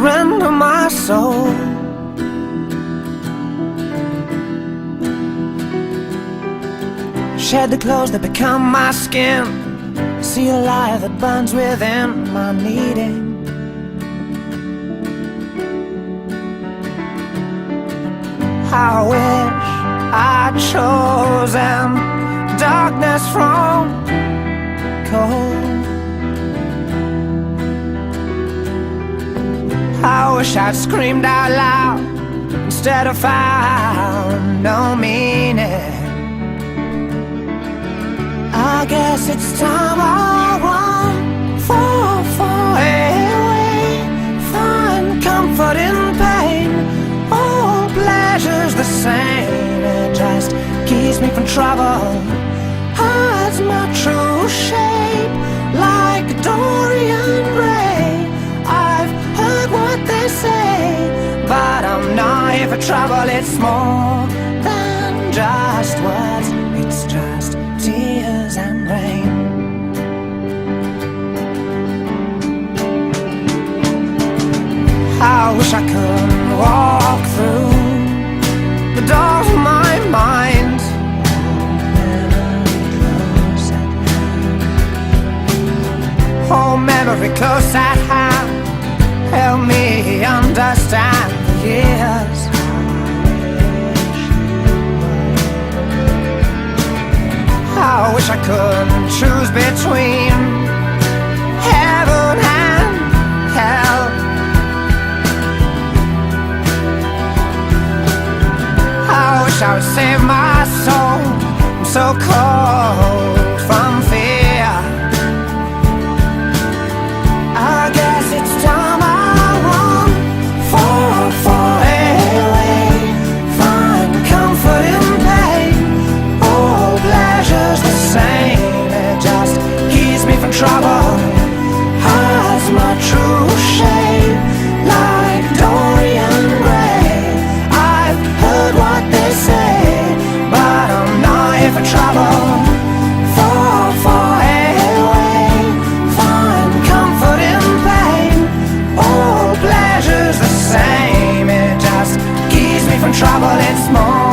surrender my soul. Shed the clothes that become my skin, see a light that burns within my needing. I wish I'd chosen darkness from cold. I wish I'd screamed out loud instead of found no meaning. I guess it's time I run far away, find comfort in pain. All pleasure's the same, it just keeps me from trouble, hides my true shape like Dorian Gray. I've heard what they say, but I'm not here for trouble. It's more than just words, it's just tears and rain. I wish I could walk through the doors of my mind, hold memory close at hand, help me understand the years. I wish I could choose between heaven and hell. I wish I would save my soul, I'm so cold from fear. I guess it's time I run far away, find comfort in pain. All pleasure's the same, it just keeps me from trouble, hides my true shape like Dorian Gray. I've heard what they say, but I'm not here for trouble. Far away, find comfort in pain. All pleasure's the same, it just keeps me from trouble. It's more